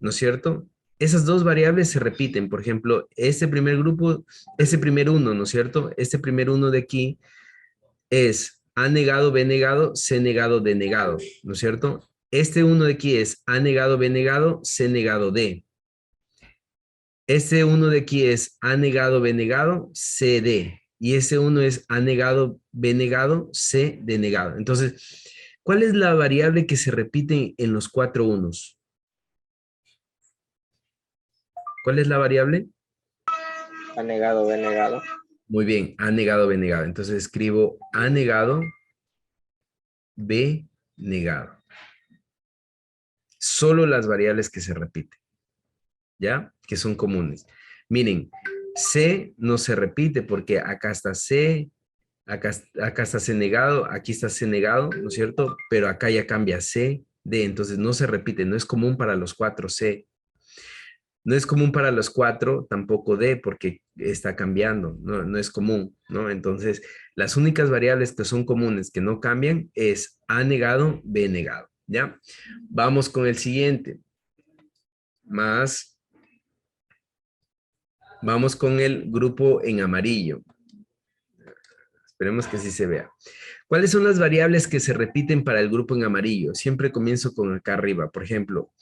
¿no es cierto? Esas dos variables se repiten. Por ejemplo, este primer grupo, ese primer uno, ¿no es cierto? Este primer uno de aquí es A negado, B negado, C negado, D negado, ¿no es cierto? Este uno de aquí es A negado, B negado, C negado, D. Este uno de aquí es A negado, B negado, C, D. Y ese uno es A negado, B negado, C denegado. Entonces, ¿cuál es la variable que se repite en los 4 unos? ¿Cuál es la variable? A negado, B negado. Muy bien, A negado, B negado. Entonces escribo A negado, B negado. Solo las variables que se repiten, ¿ya? Que son comunes. Miren, C no se repite porque acá está C, acá está C negado, aquí está C negado, ¿no es cierto? Pero acá ya cambia C, D, entonces no se repite, no es común para los 4 C. No es común para los 4, tampoco D, porque está cambiando, no es común, ¿no? Entonces, las únicas variables que son comunes que no cambian es A negado, B negado, ¿ya? Vamos con el siguiente. Vamos con el grupo en amarillo. Esperemos que sí se vea. ¿Cuáles son las variables que se repiten para el grupo en amarillo? Siempre comienzo con acá arriba. Por ejemplo,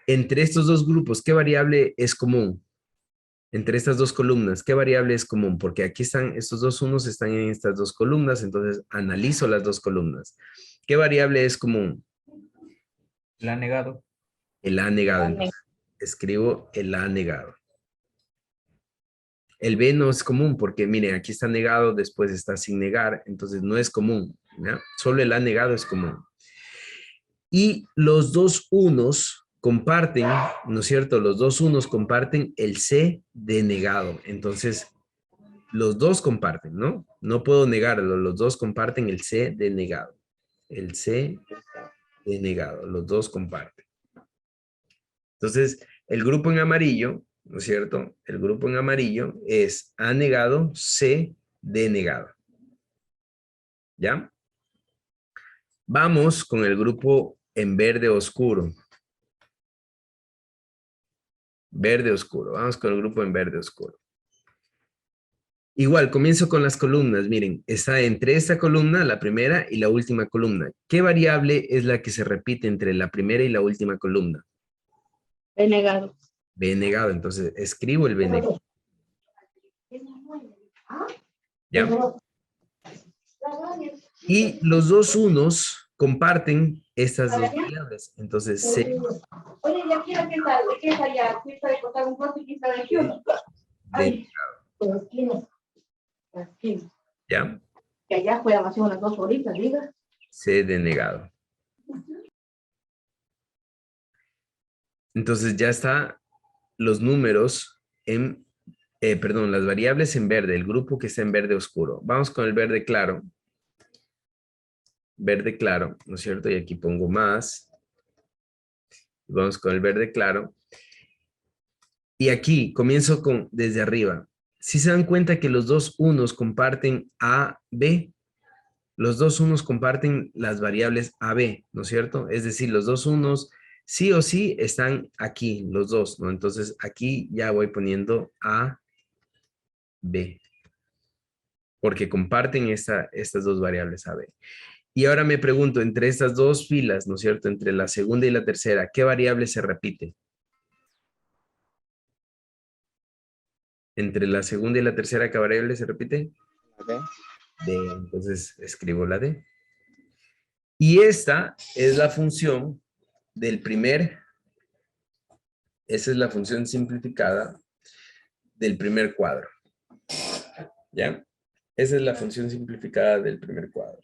entre estos dos grupos, ¿qué variable es común? Entre estas dos columnas, ¿qué variable es común? Porque aquí están, estos dos unos están en estas dos columnas, entonces analizo las dos columnas. ¿Qué variable es común? La ha negado. El A negado. Entonces, escribo el A negado. El B no es común porque, miren, aquí está negado, después está sin negar, entonces no es común, ¿ya? Solo el A negado es común. Y los dos unos comparten, ¿no es cierto? Los dos unos comparten el C denegado. Entonces, los dos comparten, ¿no? No puedo negarlo, los dos comparten el C denegado. El C denegado, los dos comparten. Entonces, el grupo en amarillo, ¿no es cierto? El grupo en amarillo es A negado, C denegado. ¿Ya? Vamos con el grupo en verde oscuro. Verde oscuro. Vamos con el grupo en verde oscuro. Igual, comienzo con las columnas. Miren, está entre esta columna, la primera y la última columna. ¿Qué variable es la que se repite entre la primera y la última columna? B negado. B negado. Entonces, escribo el B negado. ¿Ya? Y los dos unos comparten estas dos variables. Entonces, C Oye, ya quiero que está, ¿de qué está allá? Fiesta de cortar un corte y fiesta de uno. Ay, por esquinas. Por esquinas. ¿ya? Que allá juegan así unas 2 horitas, diga. C denegado. Entonces ya está los números en, perdón, las variables en verde, el grupo que está en verde oscuro. Vamos con el verde claro. Verde claro, ¿no es cierto? Y aquí pongo más. Vamos con el verde claro. Y aquí comienzo con desde arriba. Si se dan cuenta que los dos unos comparten A, B, los dos unos comparten las variables A, B, ¿no es cierto? Es decir, los dos unos sí o sí están aquí, los dos, ¿no? Entonces aquí ya voy poniendo A, B, porque comparten estas dos variables A, B. Y ahora me pregunto, entre estas dos filas, ¿no es cierto? Entre la segunda y la tercera, ¿qué variable se repite? Entre la segunda y la tercera, ¿qué variable se repite? ¿Ok? D. Entonces escribo la D. Y esta es la función del esa es la función simplificada del primer cuadro. ¿Ya? Esa es la función simplificada del primer cuadro.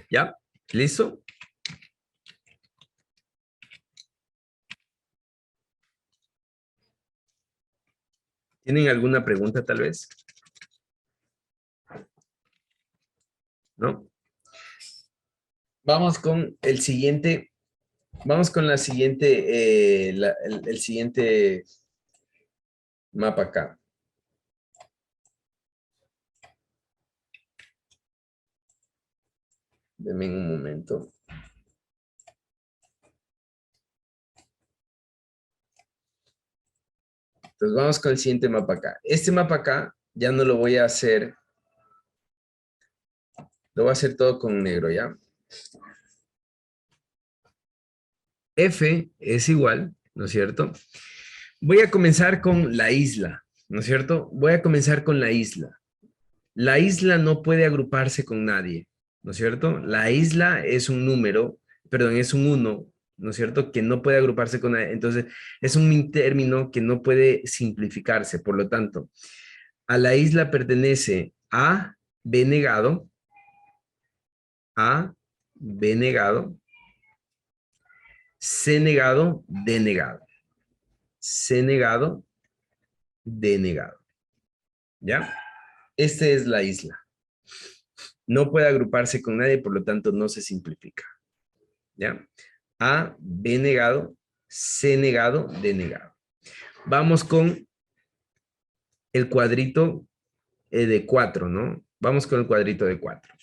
¿Ya? ¿Listo? ¿Tienen alguna pregunta tal vez? ¿No? Vamos con el siguiente. Vamos con la siguiente, el siguiente mapa acá. Denme un momento. Entonces vamos con el siguiente mapa acá. Este mapa acá ya no lo voy a hacer. Lo voy a hacer todo con negro, ¿ya? F es igual, ¿no es cierto? Voy a comenzar con la isla, ¿no es cierto? Voy a comenzar con la isla. La isla no puede agruparse con nadie, ¿no es cierto? La isla es un número, perdón, es un uno, ¿no es cierto? Que no puede agruparse con nadie. Entonces, es un término que no puede simplificarse. Por lo tanto, a la isla pertenece A, B negado, A, B negado, C negado, D negado. C negado, D negado. ¿Ya? Esta es la isla. No puede agruparse con nadie, por lo tanto no se simplifica. ¿Ya? A, B negado, C negado, D negado. Vamos con el cuadrito de 4, ¿no? Vamos con el cuadrito de 4.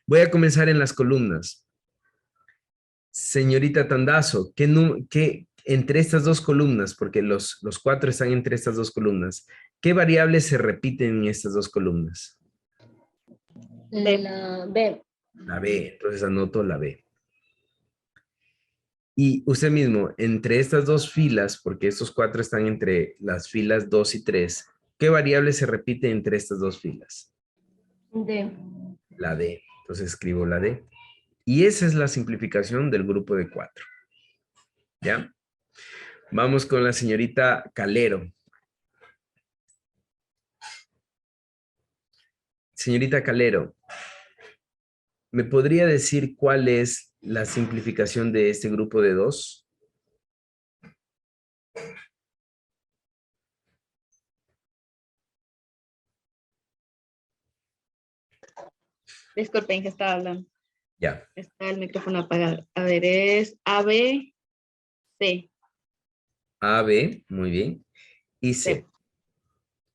Voy a comenzar en las columnas. Señorita Tandazo, ¿qué entre estas dos columnas, porque los 4 están entre estas dos columnas, ¿qué variables se repiten en estas dos columnas? La B. La B, entonces anoto la B. Y usted mismo, entre estas dos filas, porque estos 4 están entre las filas 2 y 3, ¿qué variable se repite entre estas dos filas? D. La D. Entonces escribo la D. Y esa es la simplificación del grupo de 4. ¿Ya? Vamos con la señorita Calero. Señorita Calero, ¿me podría decir cuál es la simplificación de este grupo de 2? Disculpen que estaba hablando. Ya. Está el micrófono apagado. A ver, es A, B, C. A, B, muy bien. Y C. C.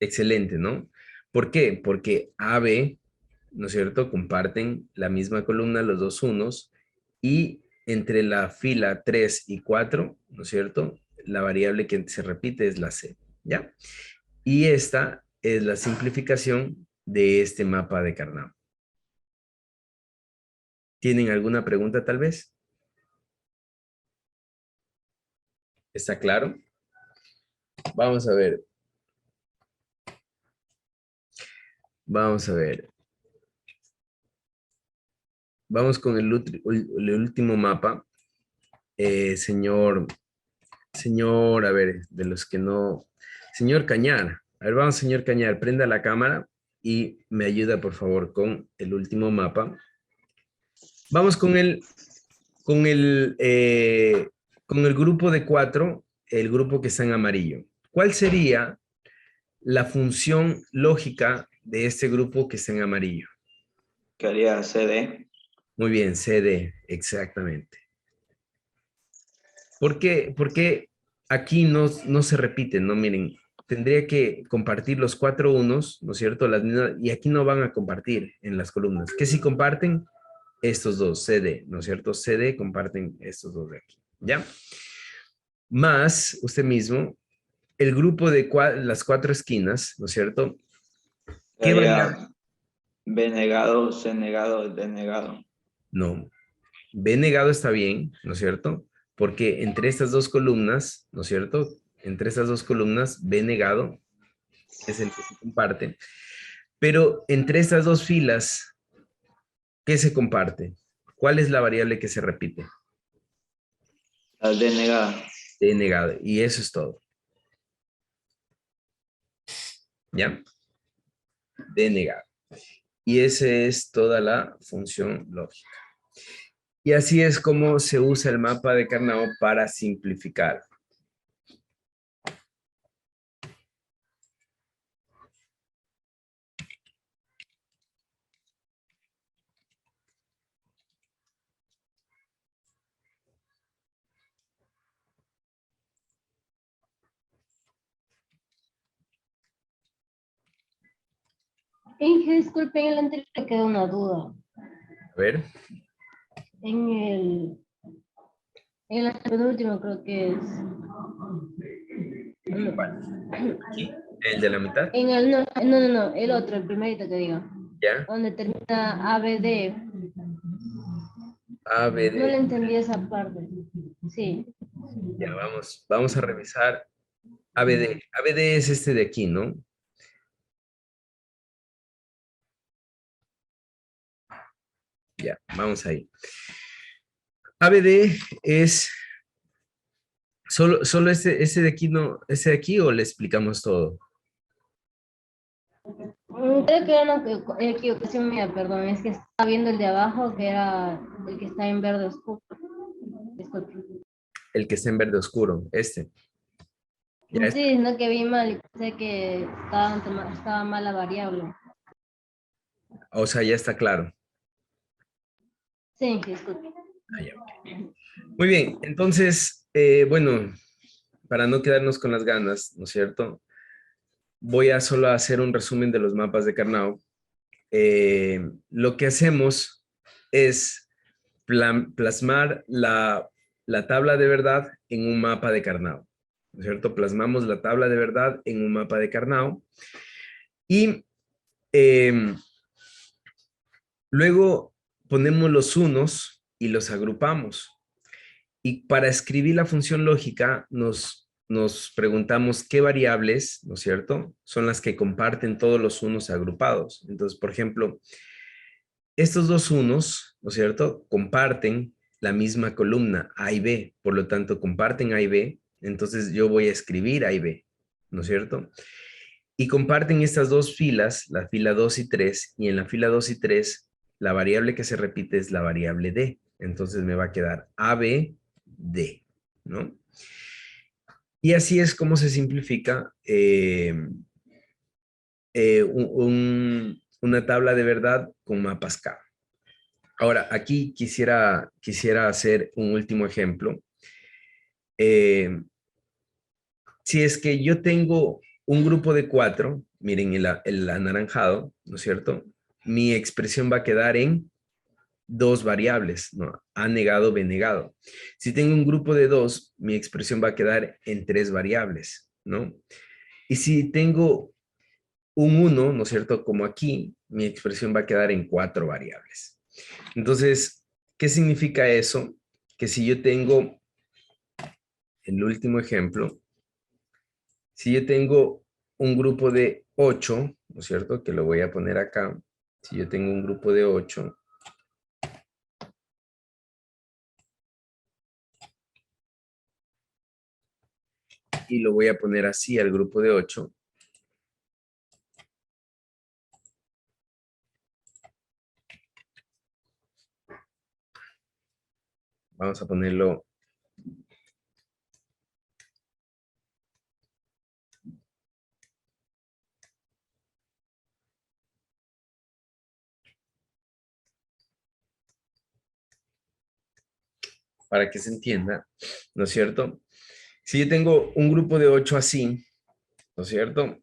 Excelente, ¿no? ¿Por qué? Porque A, B, ¿no es cierto? Comparten la misma columna, los dos unos, y entre la fila 3 y 4, ¿no es cierto? La variable que se repite es la C, ¿ya? Y esta es la simplificación de este mapa de Carnot. ¿Tienen alguna pregunta tal vez? ¿Está claro? Vamos a ver. Vamos a ver. Vamos con el último mapa. Señor, a ver, de los que no... Señor Cañar. A ver, vamos, señor Cañar, prenda la cámara y me ayuda, por favor, con el último mapa. Vamos con el grupo de 4, el grupo que está en amarillo. ¿Cuál sería la función lógica de este grupo que está en amarillo? ¿Qué haría CD? Muy bien, CD, exactamente. ¿Por qué? Porque aquí no se repiten, ¿no? Miren, tendría que compartir los 4 unos, ¿no es cierto? Y aquí no van a compartir en las columnas. ¿Qué si comparten? Estos dos, CD, ¿no es cierto? CD comparten estos dos de aquí, ¿ya? Más, usted mismo, el grupo de las 4 esquinas, ¿no es cierto? ¿Qué ¿Qué variable? haría B negado, C negado, D negado? No, B negado está bien, ¿no es cierto? Porque entre estas dos columnas, ¿no es cierto? Entre estas dos columnas, B negado es el que se comparte. Pero entre estas dos filas, ¿qué se comparte? ¿Cuál es la variable que se repite? La D negada. D negado. Y eso es todo. ¿Ya? D negado. Y esa es toda la función lógica. Y así es como se usa el mapa de Carnot para simplificar. Inge, disculpen, en el anterior me quedó una duda. A ver. En el penúltimo creo que es. ¿Aquí? ¿El de la mitad? En el, no, el otro, el primerito que digo. ¿Ya? Donde termina ABD. A, B, No le D. entendí esa parte. Sí. Ya, vamos a revisar. ABD. ABD es este de aquí, ¿no? Ya, vamos ahí. ABD es solo ese de aquí, ¿no? ¿Ese de aquí o le explicamos todo? Creo que era una equivocación mía, perdón. Es que estaba viendo el de abajo, que era el que está en verde oscuro. Disculpe. El que está en verde oscuro, este. Ya Sí, no que vi mal y pensé que estaba mal la variable. O sea, ya está claro. Sí, disculpe. Ah, ya, ok. Muy bien, entonces, bueno, para no quedarnos con las ganas, ¿no es cierto? Voy a solo hacer un resumen de los mapas de Carnot. Lo que hacemos es plasmar la tabla de verdad en un mapa de Carnot, ¿no es cierto? Plasmamos la tabla de verdad en un mapa de Carnot y luego ponemos los unos y los agrupamos. Y para escribir la función lógica nos preguntamos qué variables, ¿no es cierto?, son las que comparten todos los unos agrupados. Entonces, por ejemplo, estos dos unos, ¿no es cierto?, comparten la misma columna A y B, por lo tanto, comparten A y B, entonces yo voy a escribir A y B, ¿no es cierto? Y comparten estas dos filas, la fila 2 y 3, y en la fila 2 y 3, la variable que se repite es la variable D. Entonces me va a quedar AB, D, ¿no? Y así es como se simplifica una tabla de verdad con mapas K. Ahora, aquí quisiera hacer un último ejemplo. Si es que yo tengo un grupo de 4, miren el anaranjado, ¿no es cierto? Mi expresión va a quedar en dos variables, ¿no? A negado, B negado. Si tengo un grupo de 2, mi expresión va a quedar en 3 variables, ¿no? Y si tengo un 1, ¿no es cierto? Como aquí, mi expresión va a quedar en 4 variables. Entonces, ¿qué significa eso? Que si yo tengo el último ejemplo, si yo tengo un grupo de 8, ¿no es cierto? Que lo voy a poner acá. Si yo tengo un grupo de 8, y lo voy a poner así al grupo de 8. Vamos a ponerlo para que se entienda, ¿no es cierto? Si yo tengo un grupo de 8 así, ¿no es cierto?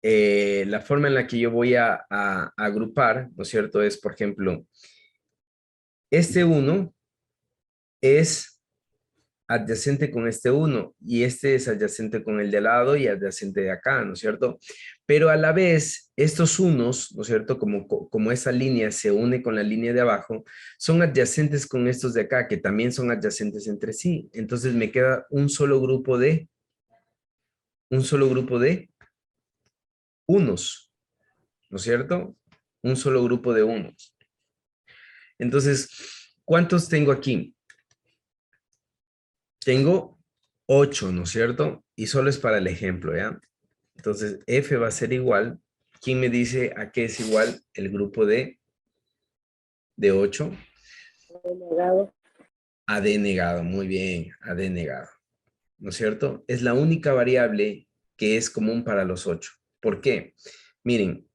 La forma en la que yo voy a agrupar, ¿no es cierto? Es, por ejemplo, este 1 es adyacente con este 1 y este es adyacente con el de al lado y adyacente de acá, ¿no es cierto? Pero a la vez, estos unos, ¿no es cierto? Como esa línea se une con la línea de abajo, son adyacentes con estos de acá, que también son adyacentes entre sí. Entonces me queda un solo grupo de unos, ¿no es cierto? Un solo grupo de unos. Entonces, ¿cuántos tengo aquí? Tengo 8, ¿no es cierto? Y solo es para el ejemplo, ¿ya? Entonces, F va a ser igual. ¿Quién me dice a qué es igual el grupo de 8? Negado. A D negado, muy bien, a D negado, ¿no es cierto? Es la única variable que es común para los 8. ¿Por qué? Miren,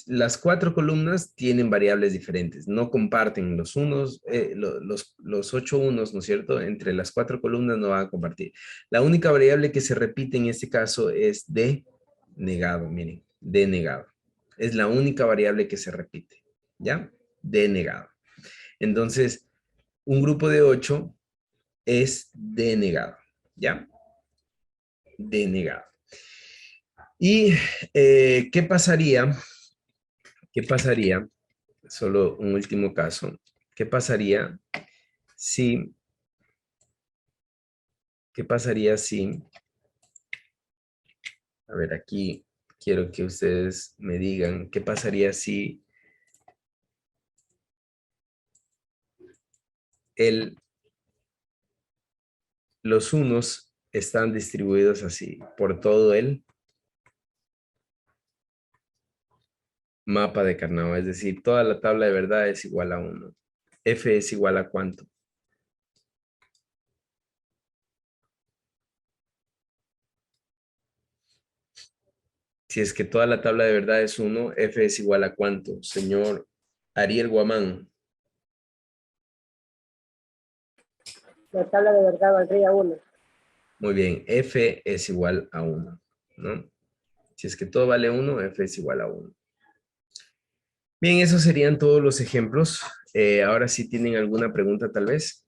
las 4 columnas tienen variables diferentes, no comparten los unos, los 8 unos, ¿no es cierto? Entre las 4 columnas no van a compartir. La única variable que se repite en este caso es D negado, miren, D negado. Es la única variable que se repite, ¿ya? D negado. Entonces, un grupo de 8 es D negado, ¿ya? denegado. ¿Y qué pasaría? ¿Qué pasaría? Solo un último caso. ¿Qué pasaría si... ¿Qué pasaría si... A ver, aquí quiero que ustedes me digan, ¿qué pasaría si los unos están distribuidos así por todo el mapa de Carnot? Es decir, toda la tabla de verdad es igual a 1. F es igual a ¿cuánto? Si es que toda la tabla de verdad es 1, F es igual a ¿cuánto? Señor Ariel Guamán. La tabla de verdad valdría 1. Muy bien, F es igual a 1, ¿no? Si es que todo vale 1, F es igual a 1. Bien, esos serían todos los ejemplos. Ahora sí tienen alguna pregunta tal vez.